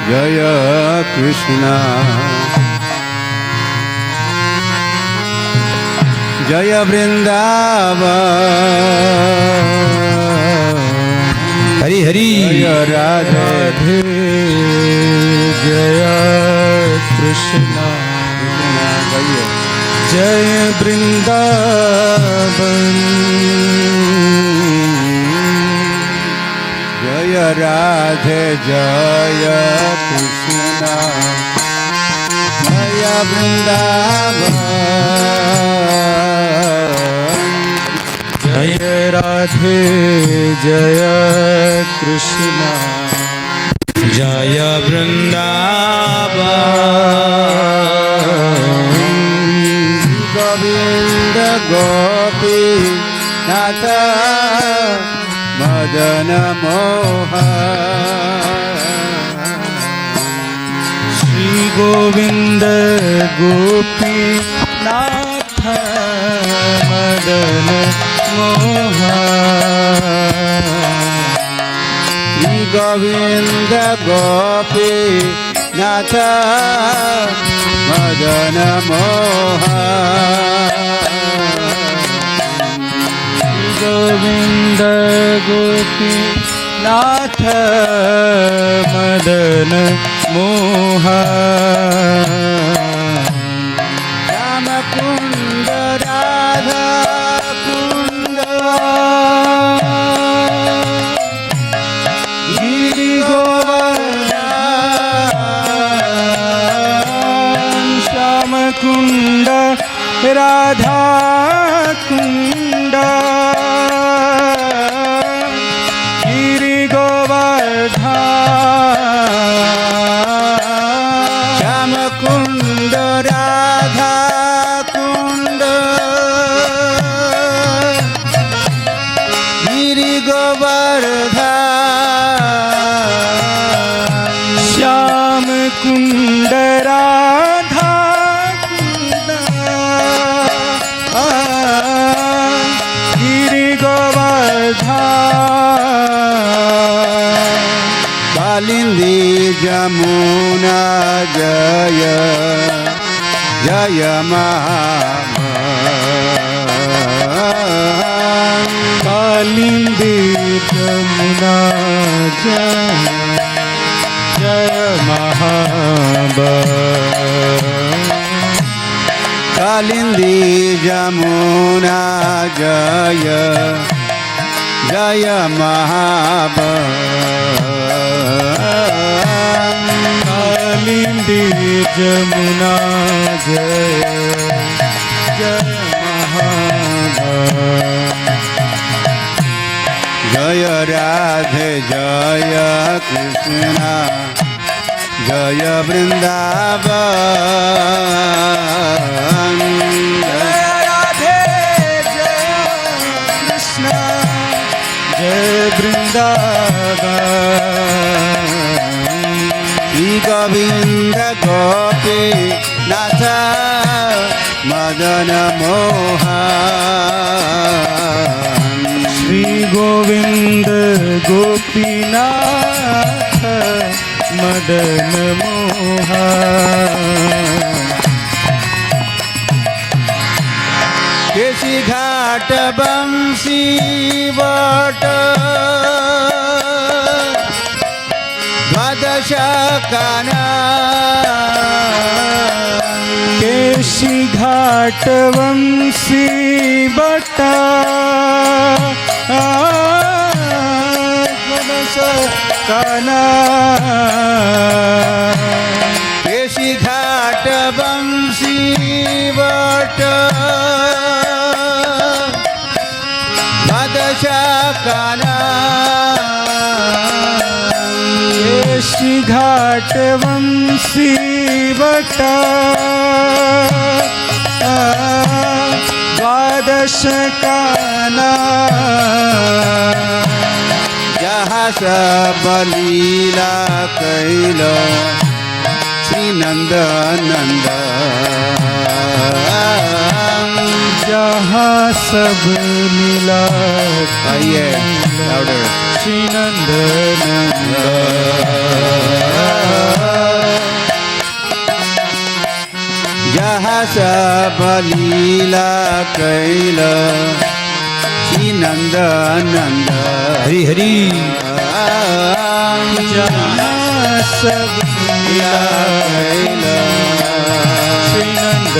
जय कृष्ण जय वृंदावन हरि हरि जय राधे जय कृष्ण जय वृंदावन जय राधे जय कृष्ण जय वृंदावन जय राधे जय कृष्ण जय वृंदावन गोविंद गोपी नाथ मदन मोहन श्री गोविंद गोपी नाथ मदन मोहन श्री गोविंद गोपी नाथ मदन मोहन गोविंद गोपी नाथ मदन मोहन राम कुंड राधा कुंड गिरि गोवर्धन श्याम कुंड राधा कुंड गिरि गोवर्धन श्याम कुंड राधा कुंड गिरि गोवर्धन श्याम कुंड राधा कुंड गिरि गोवर्धन कालिंदी जमुना जय जय महामन कालिंदी जमुना जय जय महाबल कालिंदी जमुना जय जय महाबल कालिंदी जमुना जय जय महाबल जय राधे जय कृष्ण जय वृंदावन जय राधे जय कृष्ण जय वृंदावन श्री गोविंद गोपी नाथ मदन मोहन श्री गोविंद गोपीनाथ मदन मोहन केशी घाट बंशी बट द्वादश काना केशी घाट वंशी बटा काना केशी घाट बंशी बट द्वादश काना केशी घाट वंशी बटा द्वादश काना जहाँ सब लीला कैल श्री नंद नंद जहाँ सब लीला आइए श्री नंद नंद सब लीला कैल श्री नंद नंद हरि हरि जहाँ सब लीला कैल श्री नंद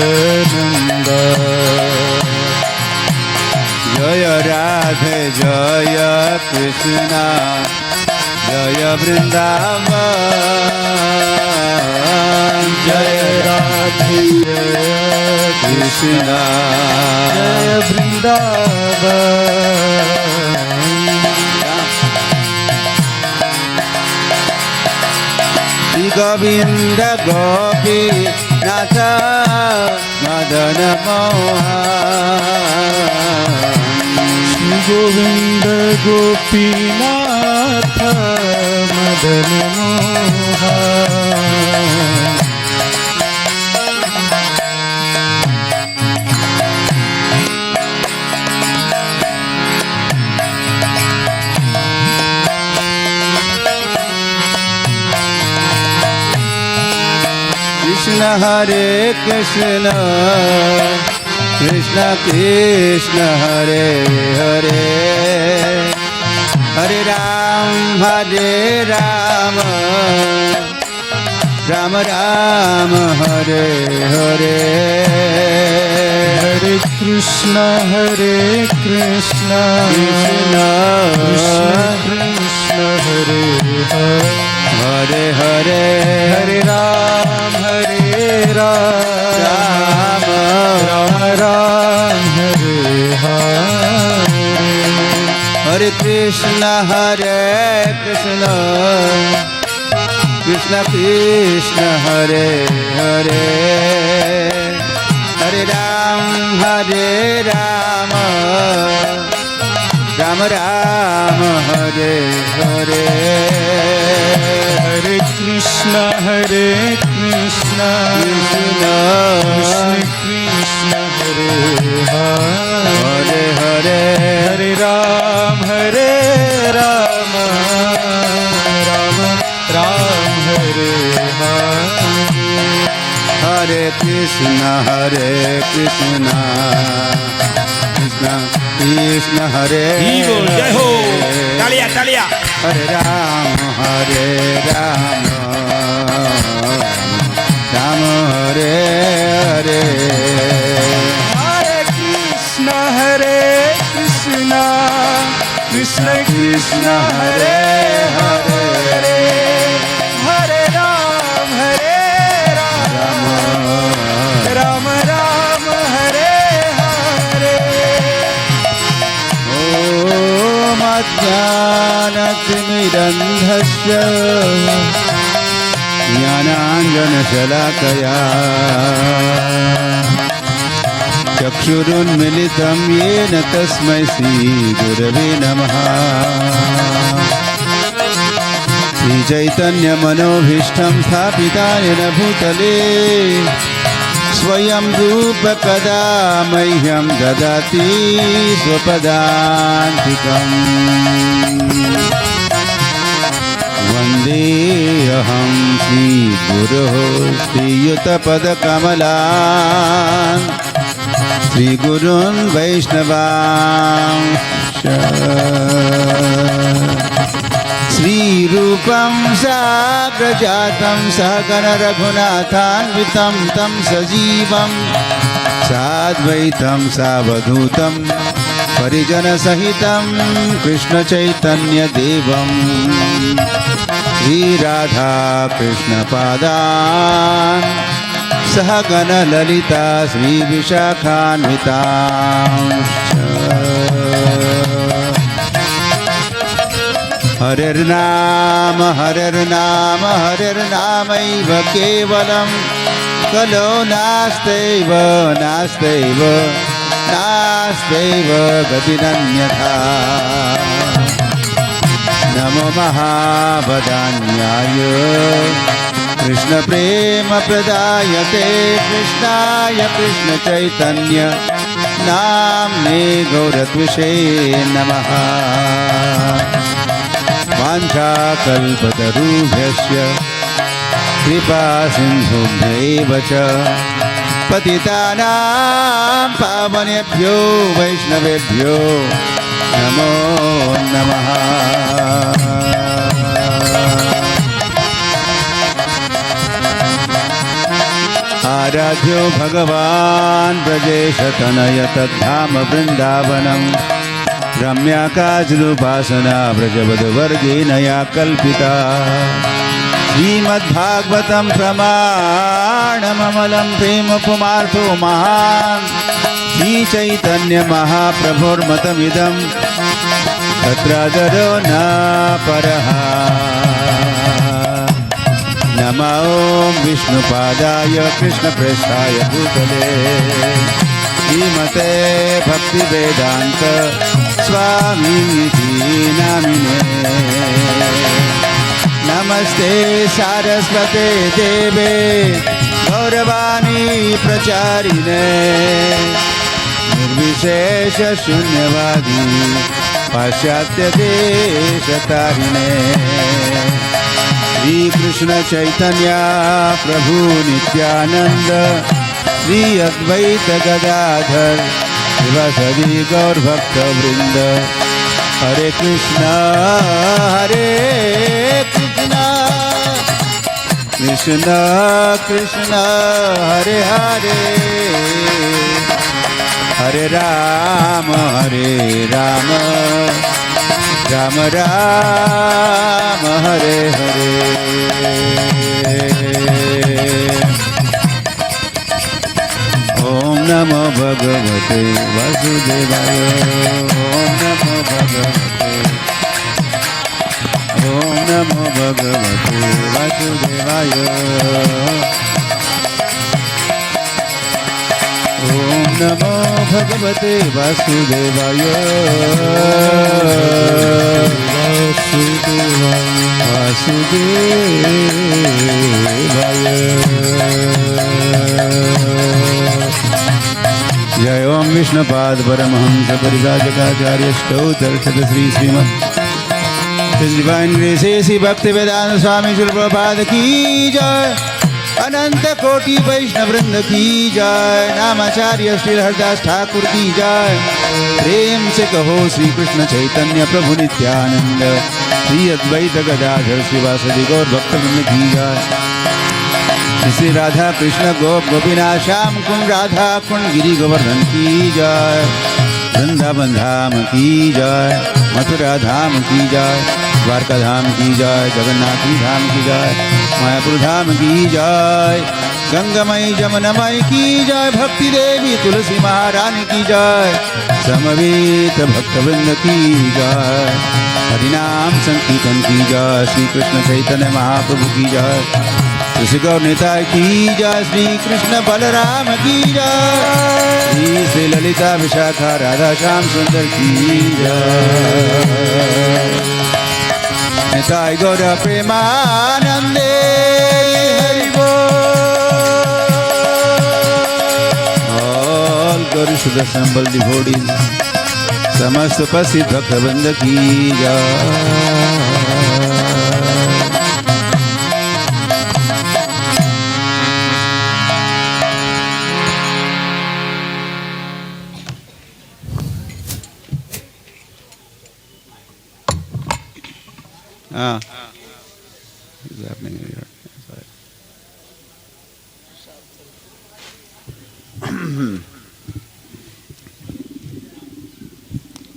नंद जय राधे जय कृष्णा जय वृंदावन जय राधे जय कृष्णा जय वृंदावन श्री गोविंद गोपी नाथ मदन मोहन श्री गोविंद गोपीनाथ मदन मोहन कृष्ण हरे कृष्ण कृष्ण कृष्ण हरे हरे हरे राम राम राम हरे हरे हरे कृष्ण कृष्ण कृष्ण कृष्ण हरे हरे हरे हरे हरे राम राम राम हरे हरे हरे कृष्ण कृष्ण कृष्ण हरे हरे हरे राम राम राम हरे हरे हरे कृष्ण कृष्ण कृष्ण हरे हरे हरे हरे राम राम राम हरे हरे कृष्ण कृष्ण कृष्ण हरे जय हो तालिया तालिया हरे राम राम हरे हरे हरे कृष्ण कृष्ण कृष्ण हरे हरे हरे राम राम राम हरे हरे ॐ अज्ञानतिमिरन्धस्य ज्ञानाञ्जनशलाकया चक्षुरुन्मिलितं येन तस्मै श्रीगुरवे नमः श्रीचैतन्यमनोभीष्टं स्थापितायेन भूतले स्वयं रूप कदा मह्यं ददाति स्वपदान्तिकम् वन्देऽहं श्रीगुरोः श्रीयुतपदकमलान् श्रीगुरून् वैष्णवांश्च श्रीरूपं साग्रजातं सहगण रघुनाथान्वितं तं सजीवं साद्वैतं सावधूतं परिजनसहितं कृष्णचैतन्यदेवं श्रीराधा कृष्णपादान् सहगण ललिता श्रीविशाखान्वितांश्च हरिर्नाम हरिर्नामैव केवलं कलो नास्त्यैव गतिरन्यथा नमो महावदान्याय कृष्णप्रेमप्रदायते कृष्णाय कृष्णचैतन्य नाम्ने गौरत्विषे नमः वाञ्छाकल्पतरुभ्यश्च कृपासिन्धुभ्यैव च पतितानां पावनेभ्यो वैष्णवेभ्यो नमो नमः। आराध्यो भगवान् ब्रजेशतनय तद्धाम वृन्दावनं रम्याकाजदुपासना व्रजवधवर्गेण या कल्पिता। श्रीमद्भागवतं प्रमाणममलं प्रेमपुमार्थो महान् श्रीचैतन्यमहाप्रभुर्मतमिदं तत्रादरो न परः। नमो विष्णुपादाय कृष्णप्रेष्ठाय भूतले श्रीमते भक्तिवेदान्त स्वामिनिधि नामिने। नमस्ते सारस्वते देवे गौरवाणी प्रचारिणे निर्विशेष शून्यवादी पाश्चात्य देशतारिणे। श्री कृष्ण चैतन्य प्रभु नित्यानंद श्री अद्वैत गदाधर शिवासदि गौर भक्त वृंद। हरे कृष्णा कृष्णा कृष्णा हरे हरे हरे राम राम राम हरे हरे। ओम नमो भगवते वासुदेवाय। ओम नमो भगवते वासुदेवाय। ओम नमो भगवते वासुदेवाय। वासुदेवाय। जय ओम विष्णुपाद परमहंस परिव्राजकाचार्य स्तोत्रक्षत श्री श्रीमद् डिवाइन ग्रेस श्री भक्ति वेदांत स्वामी श्री प्रभुपाद की जय। अनंत कोटि वैष्णव वृंद की जय। नामाचार्य श्री हरदास ठाकुर की जय। प्रेम से कहो श्री कृष्ण चैतन्य प्रभु नित्यानंद श्री अद्वैत गदाधर श्रीवासदि गौर भक्तवृंद की जय। श्री राधा कृष्ण गोप गोपीनाथ श्याम कुंड राधा कुंड गिरि गोवर्धन की जय। वृंदावन धाम की जय। मथुरा धाम की जय। द्वारका धाम की जय। जगन्नाथी धाम की जय। मायापुर धाम की जय। गंगामयी जमुनामयी की जय। भक्ति देवी तुलसी महारानी की जय। समवेत भक्तवृंद की जय। हरिनाम संकीर्तन की जय। श्री कृष्ण चैतन्य महाप्रभु की जय। श्री गौर निताय की जय। श्री कृष्ण बलराम की जय। श्री ललिता विशाखा राधा श्याम सुंदर की जय। निताय गौर प्रेमानंदे हरि बोल। ऑल गौरी शुद्ध assemble devotees समस्त उपस्थित भक्तवृंद की जय।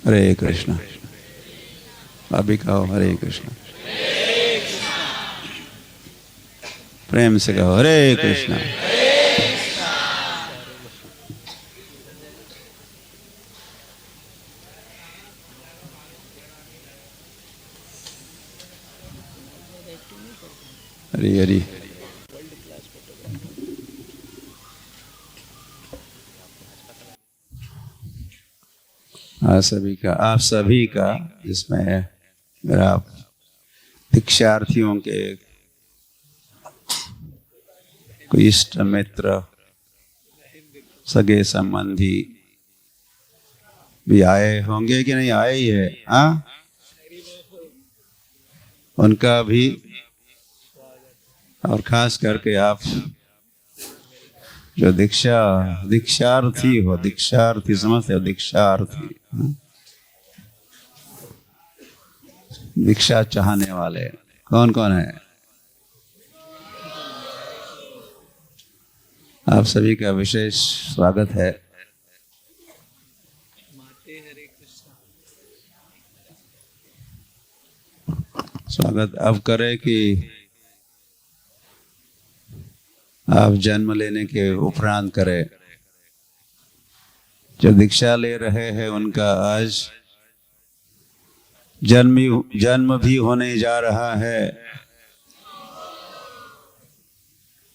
हरे कृष्ण। अभी कहो हरे कृष्ण। प्रेम से कहो हरे कृष्ण। हरी हरी। आप सभी का जिसमें अगर आप दीक्षार्थियों के कोई इष्ट मित्र सगे संबंधी भी आए होंगे कि नहीं आए ही है, हाँ, उनका भी, और खास करके आप जो दीक्षार्थी हो, दीक्षार्थी समझते हो, दीक्षार्थी, दीक्षा चाहने वाले कौन कौन है? आप सभी का विशेष स्वागत है। स्वागत अब करें कि आप जन्म लेने के उपरांत करें। जो दीक्षा ले रहे हैं उनका आज जन्म भी होने जा रहा है,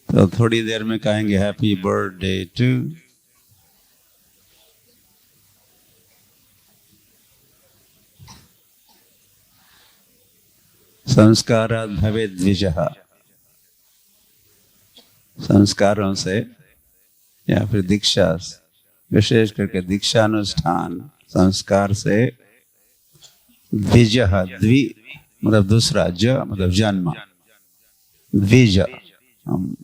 तो थोड़ी देर में कहेंगे हैप्पी बर्थडे टू। संस्कारात् भवेत् द्विजः, संस्कारों से या फिर दीक्षा, विशेष करके दीक्षानुष्ठान संस्कार से, द्विजः, द्वि मतलब दूसरा, ज मतलब जन्म, द्विज हम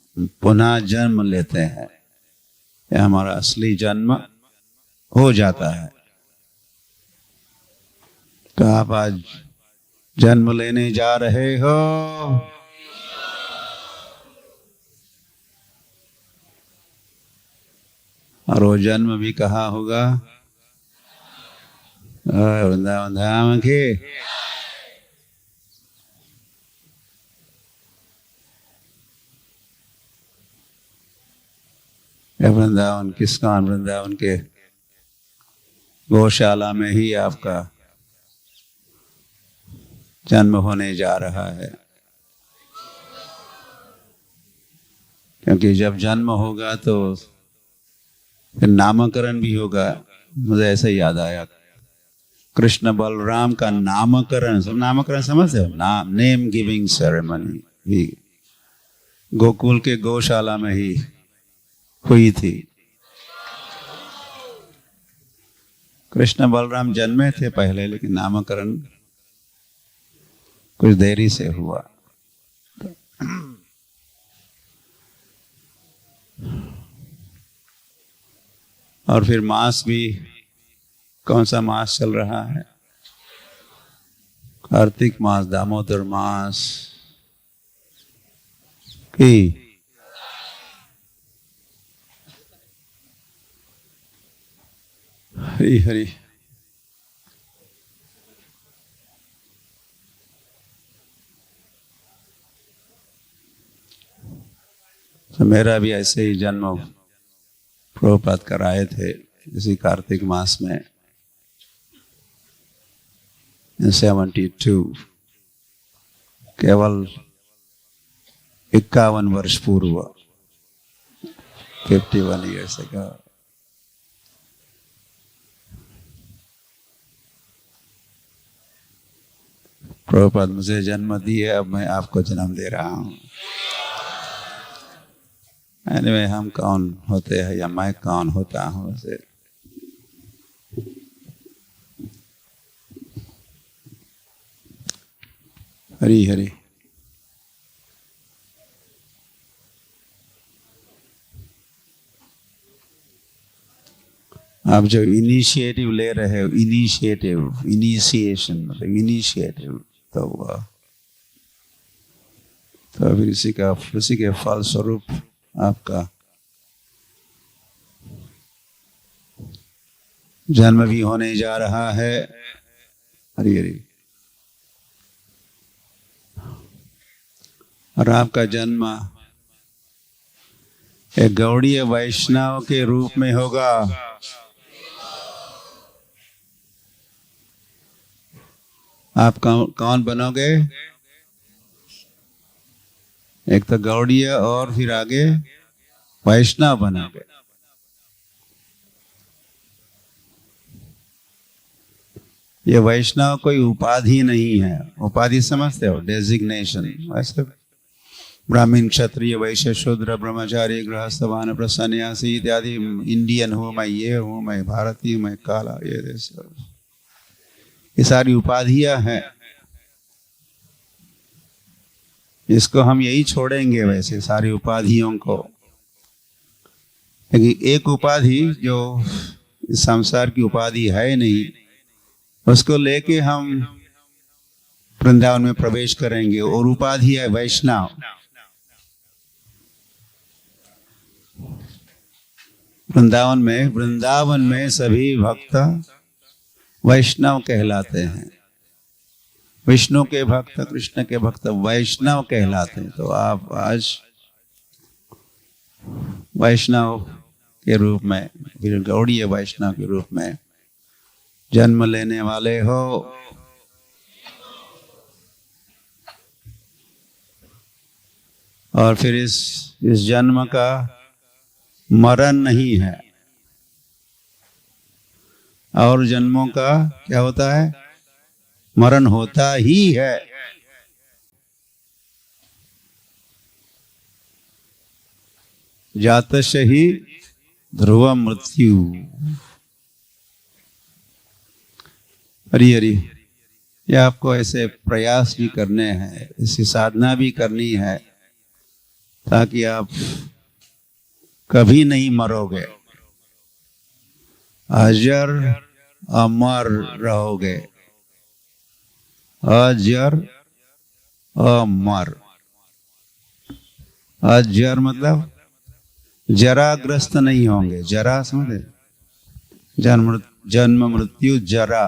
पुनः जन्म लेते हैं, यह हमारा असली जन्म हो जाता है। तो आप आज जन्म लेने जा रहे हो, और वो जन्म भी कहाँ होगा? वृंदावन धाम के। वृंदावन किसका? वृंदावन के गौशाला में ही आपका जन्म होने जा रहा है। क्योंकि जब जन्म होगा तो फिर नामकरण भी होगा। मुझे ऐसे याद आया, कृष्ण बलराम का नामकरण, सब नामकरण समझते हो, नाम, नेम गिविंग सेरेमनी भी गोकुल के गौशाला में ही हुई थी। कृष्ण बलराम जन्मे थे पहले, लेकिन नामकरण कुछ देरी से हुआ। और फिर मास भी, कौन सा मास चल रहा है? कार्तिक मास, दामोदर मास की हरी हरी। तो मेरा भी ऐसे ही जन्म प्रभुपाद कराए थे इसी कार्तिक मास में 72, केवल 51 वर्ष पूर्व, 51 ईयर्स अगो। प्रभुपाद मुझे जन्म दिए, अब मैं आपको जन्म दे रहा हूं। Anyway, हम कौन होते हैं या मैं कौन होता हूं वैसे? हरी हरी। आप जो इनिशिएटिव ले रहे हो, इनिशिएशन मतलब इनिशिएटिव, तो फिर इसी के फल स्वरूप आपका जन्म भी होने जा रहा है। हरी हरी। और आपका जन्म एक गौड़ीय वैष्णव के रूप में होगा। आप कौन बनोगे? एक तो गौड़ीय और फिर आगे वैष्णव बनोगे। ये वैष्णव कोई उपाधि नहीं है। उपाधि समझते हो? डेजिग्नेशन। वैसे ब्राह्मण, क्षत्रिय, वैश्य, शूद्र, ब्रह्मचारी, गृहस्थ, वानप्रस्थ, सन्यासी इत्यादि, इंडियन हूँ मैं, ये हूँ मैं, भारतीय, मैं काला, ये देश, ये सारी उपाधियां हैं। इसको हम यही छोड़ेंगे वैसे सारी उपाधियों को। लेकिन एक उपाधि जो इस संसार की उपाधि है नहीं, उसको लेके हम वृंदावन में प्रवेश करेंगे, और उपाधि है वैष्णव। वृंदावन में सभी भक्त वैष्णव कहलाते हैं। विष्णु के भक्त, कृष्ण के भक्त वैष्णव कहलाते हैं। तो आप आज वैष्णव के रूप में, फिर गौड़ीय वैष्णव के रूप में जन्म लेने वाले हो। और फिर इस जन्म का मरण नहीं है, और जन्मों का क्या होता है? मरण होता ही है। जातस्य ही ध्रुव मृत्यु। हरि हरि, ये आपको ऐसे प्रयास भी करने हैं, ऐसी साधना भी करनी है, ताकि आप कभी नहीं मरोगे, अजर अमर रहोगे। अजर अमर। अजर मतलब जराग्रस्त नहीं होंगे। जरा समझे? जन्म मृत्यु जरा।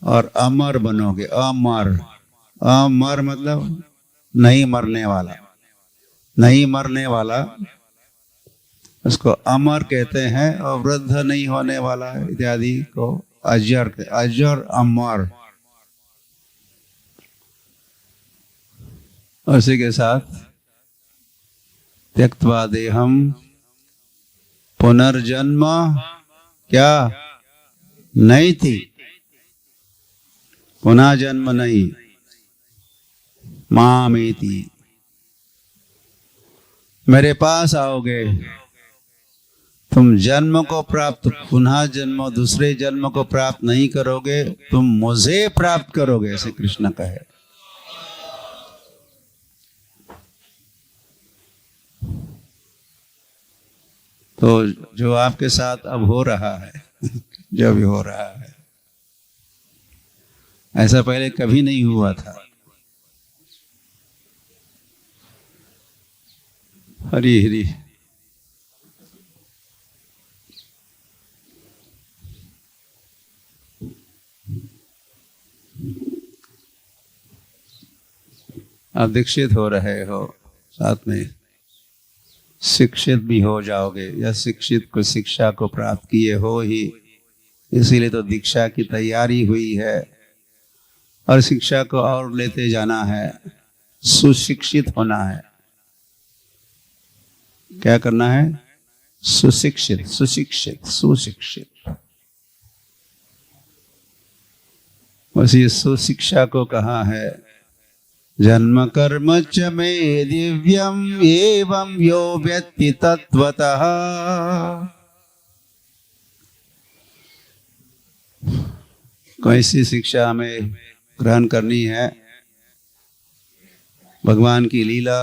और अमर बनोगे। अमर। अमर मतलब नहीं मरने वाला। नहीं मरने वाला उसको अमर कहते हैं, और वृद्ध नहीं होने वाला इत्यादि को अजर। अजर अमर। उसी के साथ त्यक्त्वा देहम पुनर्जन्म क्या नहीं थी, पुनः जन्म नहीं। मामेति, मेरे पास आओगे, तुम जन्म को प्राप्त, पुनः जन्म, दूसरे जन्म को प्राप्त नहीं करोगे, तुम मुझे प्राप्त करोगे, ऐसे कृष्ण कहे। तो जो आपके साथ अब हो रहा है, जो भी हो रहा है, ऐसा पहले कभी नहीं हुआ था। हरि हरि। आप दीक्षित हो रहे हो, साथ में शिक्षित भी हो जाओगे, या शिक्षित को शिक्षा को प्राप्त किए हो ही, इसीलिए तो दीक्षा की तैयारी हुई है, और शिक्षा को और लेते जाना है। सुशिक्षित होना है। क्या करना है? सुशिक्षित, सुशिक्षित, सुशिक्षित। बस ये सुशिक्षा को कहा है, जन्म कर्म च मे दिव्यम एवं यो व्यक्ति तत्वतः। कैसी शिक्षा हमें ग्रहण करनी है? भगवान की लीला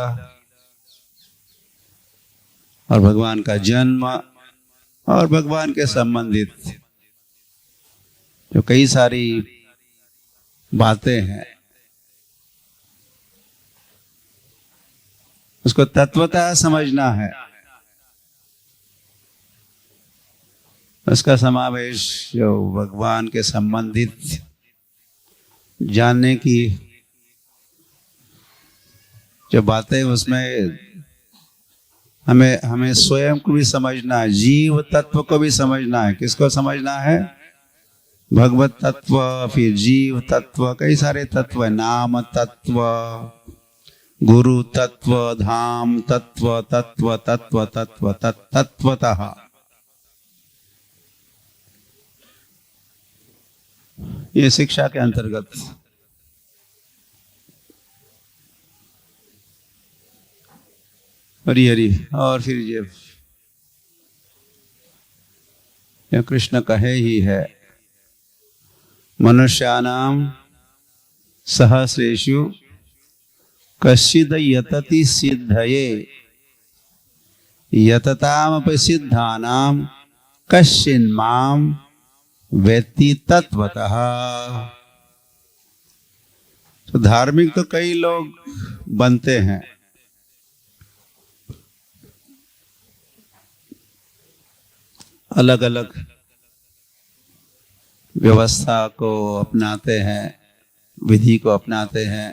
और भगवान का जन्म और भगवान के संबंधित जो कई सारी बातें हैं, उसको तत्वतः समझना है। उसका समावेश जो भगवान के संबंधित जानने की जो बातें, उसमें हमें स्वयं को भी समझना है, जीव तत्व को भी समझना है। किसको समझना है? भगवत तत्व, फिर जीव तत्व, कई सारे तत्व है। नाम तत्व, गुरु तत्व, धाम तत्व, तत्व तत्व तत्व तत्वतः। ये शिक्षा के अंतर्गत हरि हरि। और फिर ये कृष्ण कहे ही है, मनुष्यानाम सहस्रेषु कश्चिद यतति सिद्धये यततामपि सिद्धानां कश्चिन्मां वेत्ति तत्वतः। तो धार्मिक तो कई लोग बनते हैं, अलग अलग व्यवस्था को अपनाते हैं, विधि को अपनाते हैं।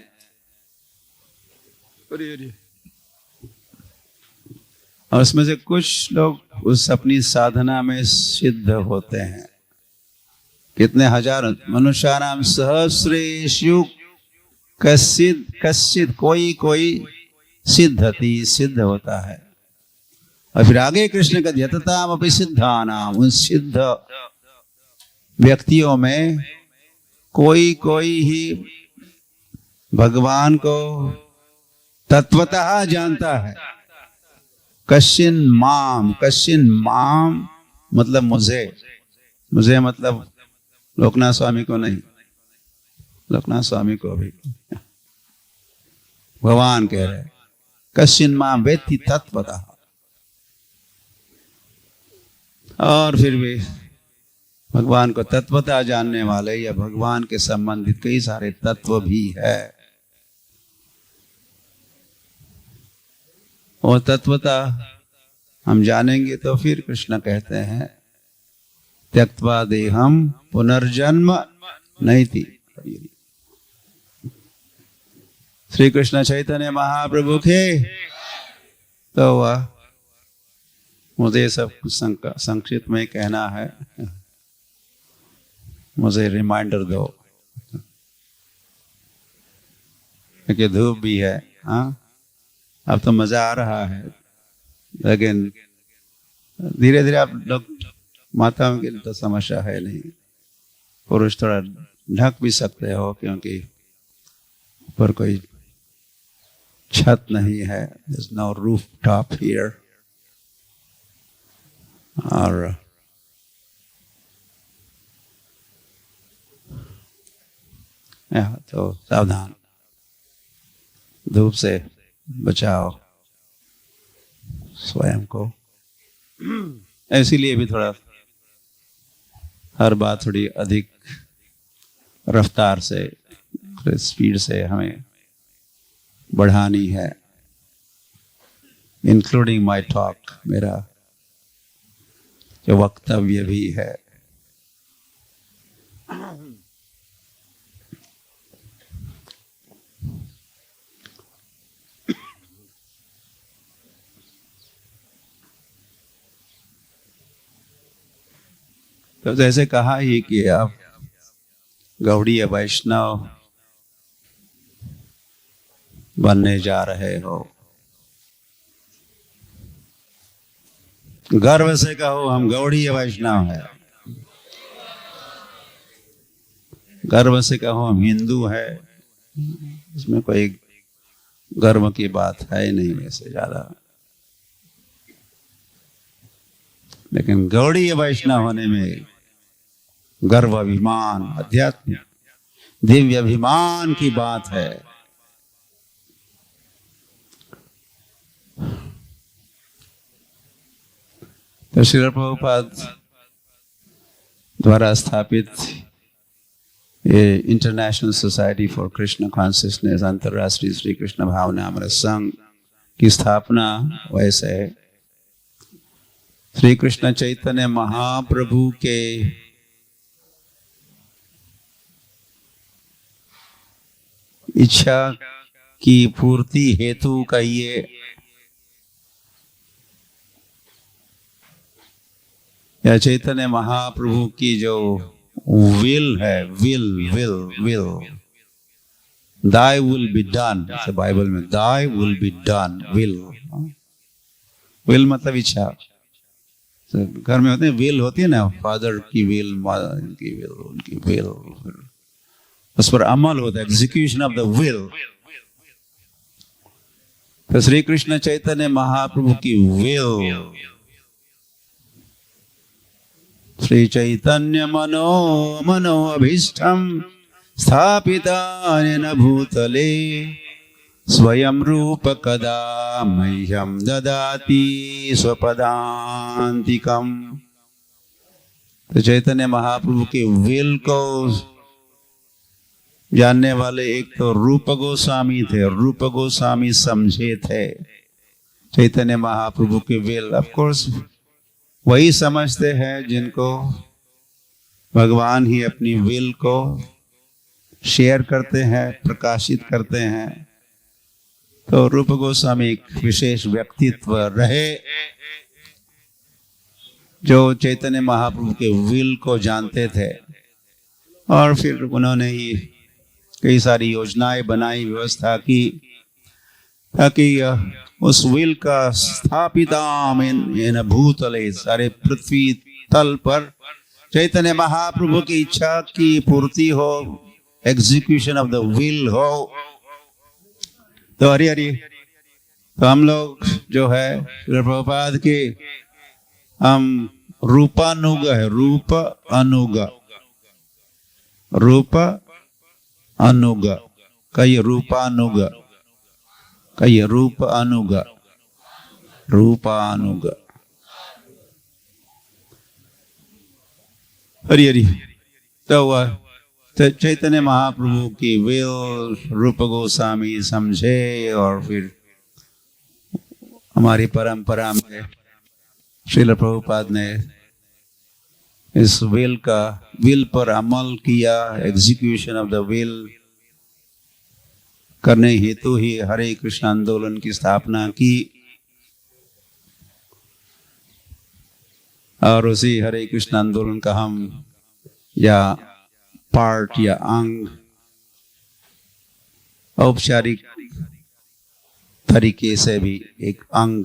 और उसमें से कुछ लोग उस अपनी साधना में सिद्ध होते हैं। कितने हजार मनुष्यानाम सहस्रेषु कश्चित् कोई कोई सिद्धति, सिद्ध होता है। और फिर आगे कृष्ण का यतताम अपि सिद्धानाम, उन सिद्ध व्यक्तियों में कोई कोई ही भगवान को तत्वतः जानता है। कश्चिन माम मतलब मुझे, मुझे मतलब लोकनाथ स्वामी को नहीं, लोकनाथ स्वामी को भी भगवान कह रहे, कश्चिन माम वेत्ति तत्वतः। और फिर भी भगवान को तत्वतः जानने वाले या भगवान के संबंधित कई सारे तत्व भी है। और तत्वतः हम जानेंगे तो फिर कृष्ण कहते हैं त्यक्त्वा देहम पुनर्जन्म नैति। श्री कृष्ण चैतन्य महाप्रभु के तो वह मुझे सब कुछ संक्षिप्त में कहना है, मुझे रिमाइंडर दो कि धूप भी है। हाँ, अब तो मजा आ रहा है, लेकिन धीरे धीरे आप लोग माताओं के लिए तो समस्या है नहीं, पुरुष थोड़ा ढक भी सकते हो क्योंकि ऊपर कोई छत नहीं है, there's no rooftop here। और तो सावधान, धूप से बचाओ स्वयं को। इसीलिए भी थोड़ा हर बात थोड़ी अधिक रफ्तार से, स्पीड से हमें बढ़ानी है, इंक्लूडिंग माय टॉक, मेरा जो वक्तव्य भी है। तो जैसे कहा ही कि आप गौड़ीय वैष्णव बनने जा रहे हो, गर्व से कहो हम गौड़ीय वैष्णव है, गर्व से कहो हम हिंदू है, इसमें कोई गर्व की बात है नहीं वैसे ज्यादा। लेकिन गौड़ीय वैष्णव होने में गर्व, अभिमान, अध्यात्म, दिव्य अभिमान की बात है। तो श्रील प्रभुपाद द्वारा स्थापित ये international society for Krishna consciousness, अंतर्राष्ट्रीय श्री कृष्ण भावना अमृत संघ की स्थापना वैसे श्री कृष्ण चैतन्य महाप्रभु के इच्छा की पूर्ति हेतु का ये या चैतन्य महाप्रभु की जो विल है, will thy will be done, Bible में thy will be done, will मतलब इच्छा। घर में होते हैं विल होती है ना, फादर की विल, मदर की विल, उनकी विल, उस पर अमल होता है, एग्जीक्यूशन ऑफ द विल। तो श्री कृष्ण चैतन्य महाप्रभु की विल, श्री चैतन्य मनो अभीष्टम स्थापिता येन भूतले स्वयं रूप कदा मह्यम ददाति स्वपदांतिकम। तो चैतन्य महाप्रभु के विल को जानने वाले एक तो रूप गोस्वामी थे, रूप गोस्वामी समझे थे चैतन्य महाप्रभु के विल। ऑफ कोर्स वही समझते हैं जिनको भगवान ही अपनी विल को शेयर करते हैं, प्रकाशित करते हैं। तो रूप गोस्वामी एक विशेष व्यक्तित्व रहे जो चैतन्य महाप्रभु के विल को जानते थे, और फिर उन्होंने ही कई सारी योजनाएं बनाई, व्यवस्था की, ताकि उस विल का स्थापिताम इन भूतले, सारे पृथ्वी तल पर चैतन्य महाप्रभु की इच्छा की पूर्ति हो, एग्जीक्यूशन ऑफ द विल हो। तो हरि हरि, तो हम लोग जो है प्रभुपाद के हम रूपानुग है, रूप अनुग, रूप अनुग, कई रूपानुग, कई रूप अनुग, रूपानुग। हरि हरि। तो वह चैतन्य महाप्रभु की विल रूप गोस्वामी समझे, और फिर हमारी परंपरा में श्रील प्रभुपाद ने इस विल पर अमल किया, एग्जीक्यूशन ऑफ द विल करने हेतु ही हरे कृष्ण आंदोलन की स्थापना की। और उसी हरे कृष्ण आंदोलन का हम या पार्ट या अंग औपचारिक तरीके से भी एक अंग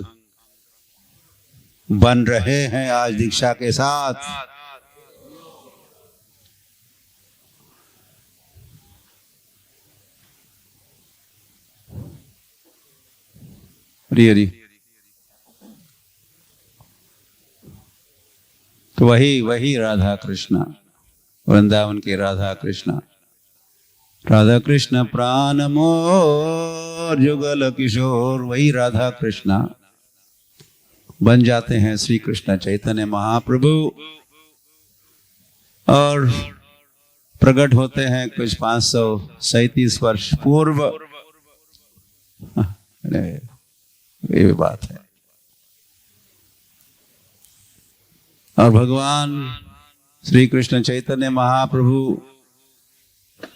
बन रहे हैं आज दीक्षा के साथ। हरि हरि। तो वही राधा कृष्ण, वृंदावन के राधा कृष्ण, राधा कृष्ण प्राण मोर जुगल किशोर, वही राधा कृष्ण बन जाते हैं श्री कृष्ण चैतन्य महाप्रभु, और प्रकट होते हैं कुछ 537 वर्ष पूर्व। ये बात है। और भगवान श्री कृष्ण चैतन्य महाप्रभु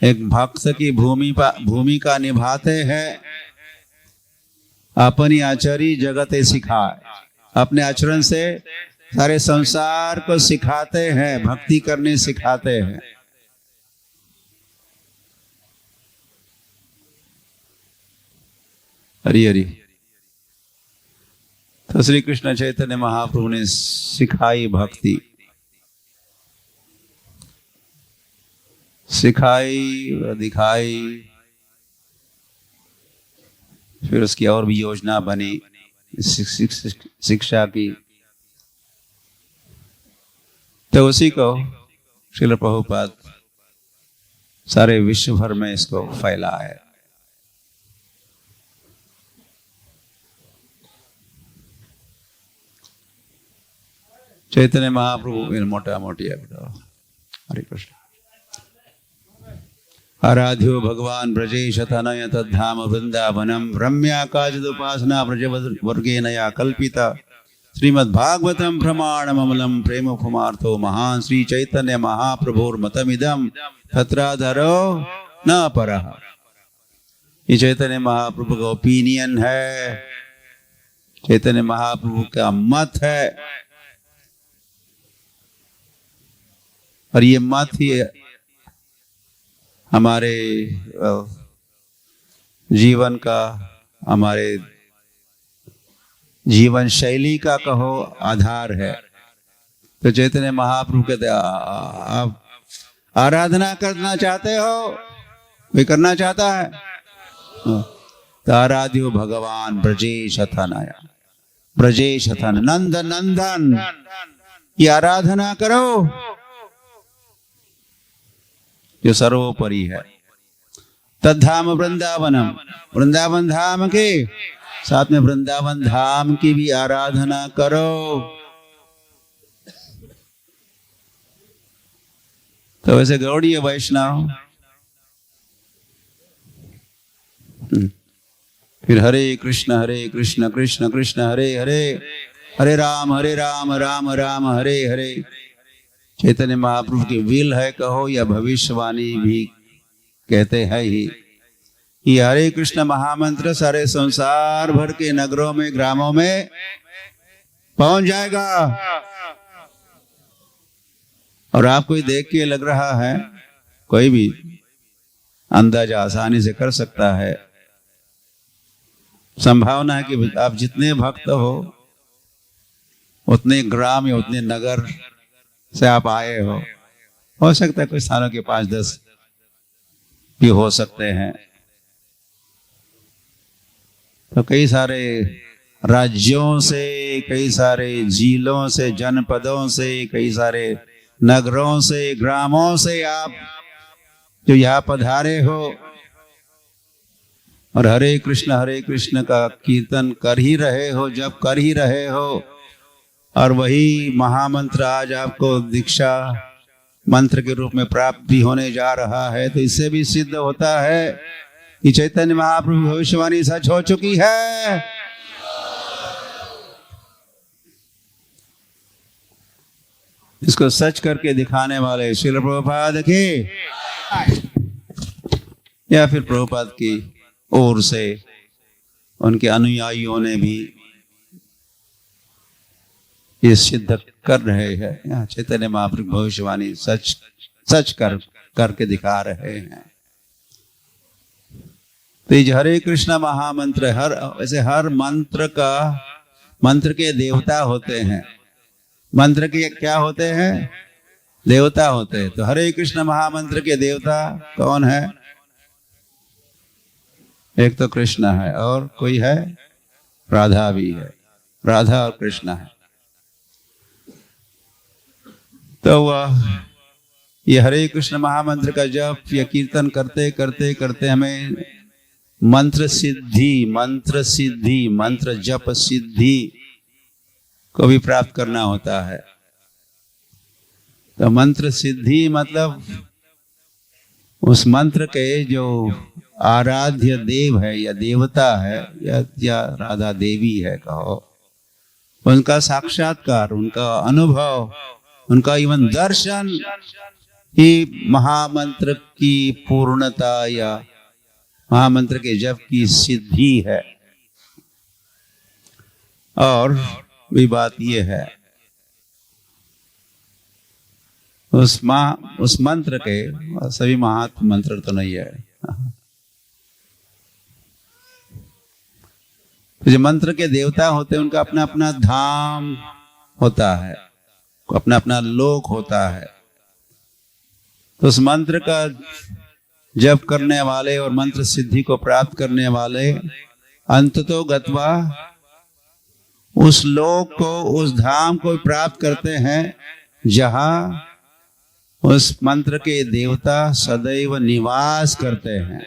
एक भक्त की भूमिका निभाते हैं। अपनी आचरी जगते सिखाए, अपने आचरण से सारे संसार को सिखाते हैं, भक्ति करने सिखाते हैं। हरि हरि। तो श्री कृष्ण चैतन्य महाप्रभु ने सिखाई भक्ति, सिखाई और दिखाई, फिर उसकी और भी योजना बनी शिक्षा की। तो उसी को श्रील प्रभुपाद सारे विश्व भर में इसको फैला है। चैतन्य महाप्रभु मोटा मोटी है बेटा। हरे कृष्ण। आराध्यो भगवान ब्रजेश तनय तद्धाम वृंदावनम रम्या काचिदुपासना ब्रजवर्गेन या कल्पिता श्रीमद्भागवतम प्रमाणममलम प्रेम कुमार्थो महान श्री चैतन्य महाप्रभुर्मतमिदम तत्राधरो न परः। ये चैतन्य महाप्रभु का ओपिनियन है, चैतन्य महाप्रभु का मत है, और ये मत ही हमारे जीवन का, हमारे जीवन शैली का कहो आधार है। तो चैतन्य महाप्रभु कहते आप आराधना करना चाहते हो, कोई करना चाहता है तो आराध्यो भगवान ब्रजेश तनय, ब्रजेश तनय नंद नंदन की आराधना करो जो सर्वोपरि है। तद्धाम वृंदावनम, वृंदावन धाम के साथ में वृंदावन धाम की भी आराधना करो। तो वैसे गौड़ीय वैष्णव फिर हरे कृष्ण कृष्ण कृष्ण हरे हरे, हरे राम राम राम हरे हरे। चैतन्य महाप्रभु की विल है कहो या भविष्यवाणी भी कहते हैं ही, ये हरे कृष्ण महामंत्र सारे संसार भर के नगरों में ग्रामों में पहुंच जाएगा। और आपको ही देख के लग रहा है, कोई भी अंदाजा आसानी से कर सकता है, संभावना है कि आप जितने भक्त हो उतने ग्राम या उतने नगर से आप आए हो सकता है कुछ स्थानों के 5-10 भी हो सकते हैं। तो कई सारे राज्यों से, कई सारे जिलों से, जनपदों से, कई सारे नगरों से, ग्रामों से आप जो यहाँ पधारे हो और हरे कृष्ण का कीर्तन कर ही रहे हो, जब कर ही रहे हो, और वही महामंत्र आज आपको दीक्षा मंत्र के रूप में प्राप्त भी होने जा रहा है। तो इससे भी सिद्ध होता है कि चैतन्य महाप्रभु भविष्यवाणी सच हो चुकी है। इसको सच करके दिखाने वाले श्रील प्रभुपाद के या फिर प्रभुपाद की ओर से उनके अनुयायियों ने भी ये सिद्ध कर रहे हैं। यहाँ चैतन्य महाप्रभु भविष्यवाणी सच करके दिखा रहे हैं। तो ये हरे कृष्ण महामंत्र, हर मंत्र के देवता होते हैं। मंत्र के क्या होते हैं? देवता होते हैं। तो हरे कृष्ण महामंत्र के देवता कौन है? एक तो कृष्ण है और कोई है, राधा भी है। राधा और कृष्ण है। तो वह ये हरे कृष्ण महामंत्र का जप या कीर्तन करते करते करते हमें मंत्र सिद्धि, मंत्र जप सिद्धि को भी प्राप्त करना होता है। तो मंत्र सिद्धि मतलब उस मंत्र के जो आराध्य देव है या देवता है या राधा देवी है कहो, उनका साक्षात्कार, उनका अनुभव, उनका इवन दर्शन ही महामंत्र की पूर्णता या महामंत्र के जप की सिद्धि है। और भी बात यह है, उस मंत्र के सभी महात्म मंत्र तो नहीं है। जो मंत्र के देवता होते हैं उनका अपना अपना धाम होता है, अपना अपना लोक होता है। तो उस मंत्र का जप करने वाले और मंत्र सिद्धि को प्राप्त करने वाले अंततो गत्वा उस लोक को, उस धाम को प्राप्त करते हैं जहां उस मंत्र के देवता सदैव निवास करते हैं।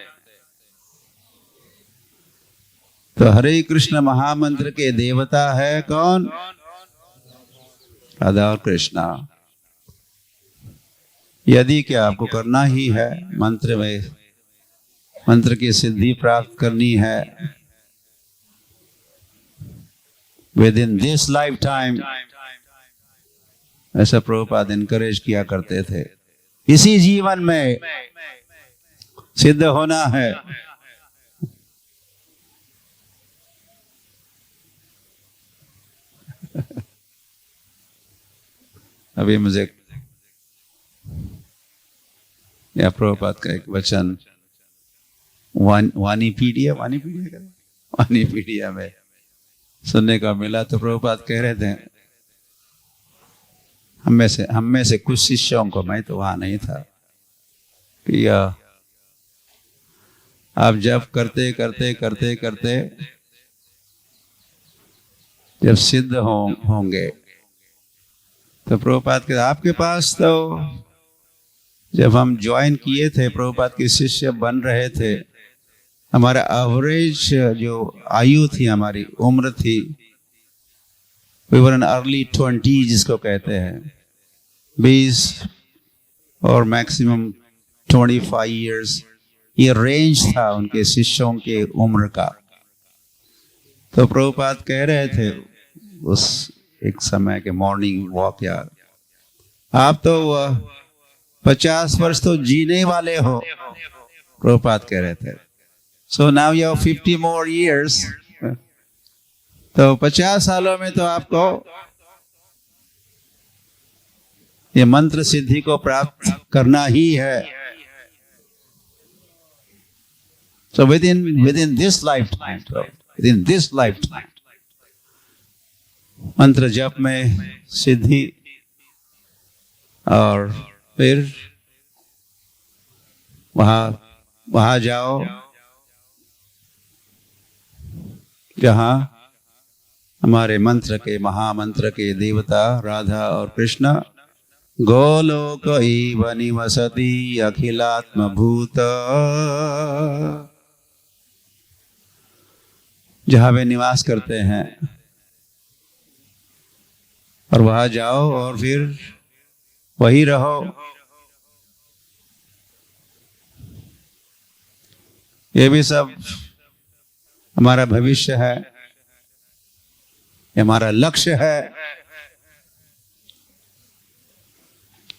तो हरे कृष्ण महामंत्र के देवता है कौन? राधा और कृष्णा। यदि क्या आपको करना ही है, मंत्र की सिद्धि प्राप्त करनी है with in this life time, ऐसा प्रभुपाद इनकरेज किया करते थे। इसी जीवन में सिद्ध होना है। अभी मुझे या प्रभुपाद का एक वचन वानीपीडिया में सुनने का मिला। तो प्रभुपाद कह रहे थे, हम में से कुछ शिष्यों को, मैं तो वहां नहीं था, कि आप जब करते करते करते करते जब सिद्ध होंगे तो प्रभुपाद के आपके पास तो जब हम ज्वाइन किए थे, प्रभुपाद के शिष्य बन रहे थे, हमारा एवरेज जो आयु थी, हमारी उम्र थी, वी वर इन अर्ली 20 जिसको कहते हैं, 20 और मैक्सिमम 25 इयर्स, ये रेंज था उनके शिष्यों के उम्र का। तो प्रभुपाद कह रहे थे उस एक समय के मॉर्निंग वॉक, या आप तो 50 वर्ष तो जीने वाले हो, प्रभुपाद कह रहे थे। So now you have 50 more years, तो 50 सालों में तो आपको ये मंत्र सिद्धि को प्राप्त करना ही है। So within this lifetime, मंत्र जप में सिद्धि, और फिर वहां जाओ जहां हमारे मंत्र के, महामंत्र के देवता राधा और कृष्ण गोलोक इव निवसति अखिलात्म भूत, जहां वे निवास करते हैं, और वहां जाओ और फिर वही रहो। ये भी सब हमारा भविष्य है, ये हमारा लक्ष्य है।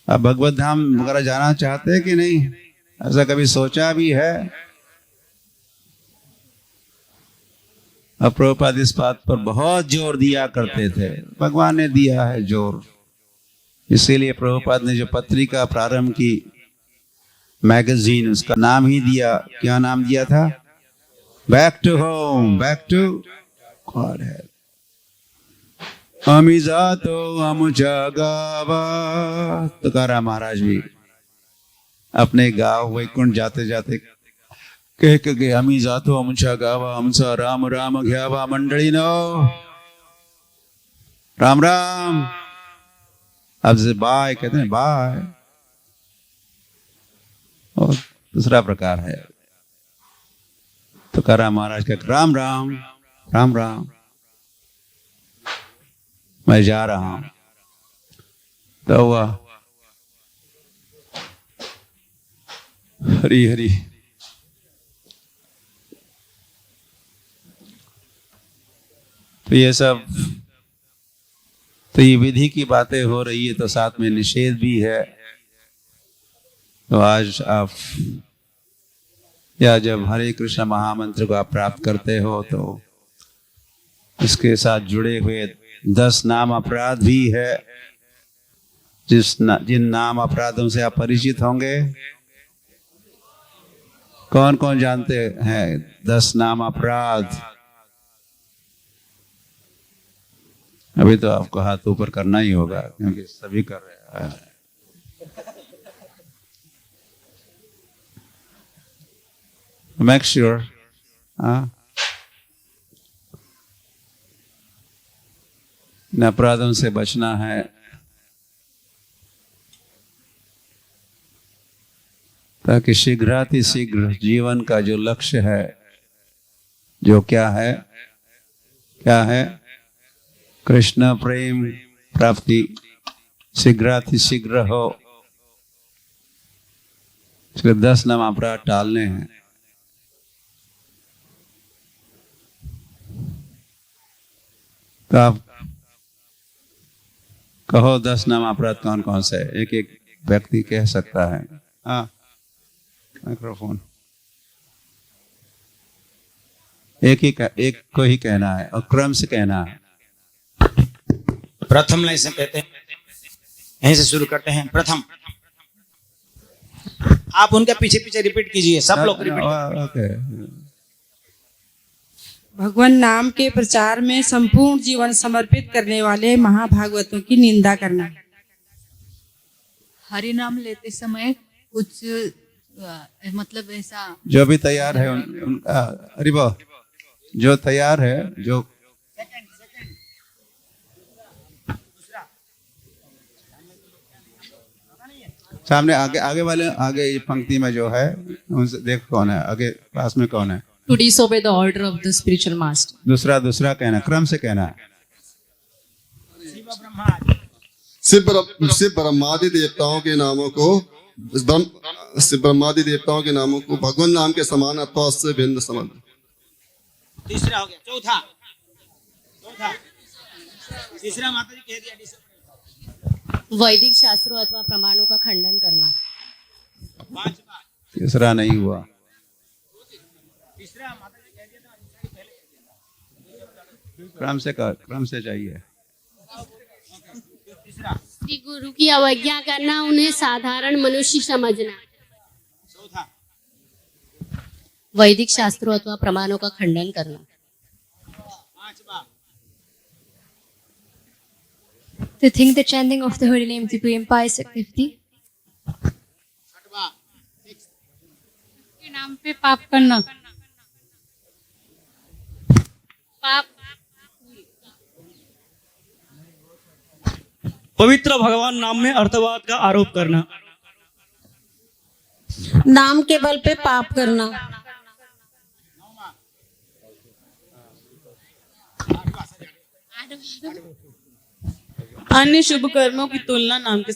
आप भगवत धाम वगैरह जाना चाहते हैं कि नहीं? ऐसा कभी सोचा भी है? अब प्रभुपाद इस बात पर बहुत जोर दिया करते थे, भगवान ने दिया है जोर। इसीलिए प्रभुपाद ने जो पत्रिका प्रारंभ की, मैगजीन, उसका नाम ही दिया, क्या नाम दिया था? Back to home, back to God है। अमी जातो अमुचा गावा, तुकाराम महाराज भी अपने गांव वैकुंठ जाते जाते कह के गए, अमी जातो अमुचा गावा, हमसा राम राम घ्यावा मंडली नो, राम राम। अब से बाय कहते हैं, बाय। और दूसरा प्रकार है, तुकाराम महाराज का राम राम, राम राम, मैं जा रहा हूं। तो हुआ हरी हरी। तो ये सब, तो ये विधि की बातें हो रही है, तो साथ में निषेध भी है। तो आज आप, या जब हरे कृष्ण महामंत्र को आप प्राप्त करते हो, तो इसके साथ जुड़े हुए 10 नाम अपराध भी है, जिन नाम अपराधों से आप परिचित होंगे। कौन कौन जानते हैं 10 नाम अपराध? अभी तो आपको हाथ ऊपर करना ही होगा, क्योंकि सभी कर रहे हैं। मेक श्योर, इन अपराधों से बचना है। ताकि शीघ्रातिशीघ्र जीवन का जो लक्ष्य है, जो क्या है, क्या है? कृष्ण प्रेम प्राप्ति शीघ्रातिशीघ्र हो। इसके 10 नाम अपराध टालने हैं। तो आप कहो 10 नाम अपराध कौन कौन से? एक एक व्यक्ति कह सकता है। हाँ, माइक्रोफोन एक को ही कहना है और क्रम से कहना है। प्रथम लाइन से कहते हैं, यहीं से शुरू करते हैं। प्रथम, आप उनके पीछे पीछे रिपीट कीजिए, सब लोग रिपीट। ओके। भगवान नाम के प्रचार में संपूर्ण जीवन समर्पित करने वाले महाभागवतों की निंदा करना। हरि नाम लेते समय कुछ मतलब ऐसा, जो भी तैयार है उनका, अरे वाह, जो तैयार है, जो सामने आगे आगे वाले आगे ये पंक्ति में जो है उनसे देख कौन है आगे पास में कौन है। To disobey the order of the spiritual master. दूसरा कहना क्रम से कहना है। शिव ब्रह्मादि देवताओं के नामों को शिव ब्रह्मादि देवताओं के नामों को भगवान नाम के समान अथवा उससे भिन्न समझ। तीसरा हो गया। चौथा तीसरा माता जी कह दिया। वैदिक शास्त्रों अथवा प्रमाणों का खंडन करना। पांचवा तीसरा नहीं हुआ। तीसरा माता जी कह दिया था। क्रम से चाहिए। श्री गुरु की अवज्ञा करना, उन्हें साधारण मनुष्य समझना। चौथा वैदिक शास्त्रों अथवा प्रमाणों का खंडन करना। पांचवा To think the chanting of the holy name to be impious activity. छठवा के नाम पे पाप करना। पाप पवित्र भगवान नाम में अर्थवाद का आरोप करना। नाम के बल पे पाप करना। अन्य शुभ कर्मों की तुलना नाम के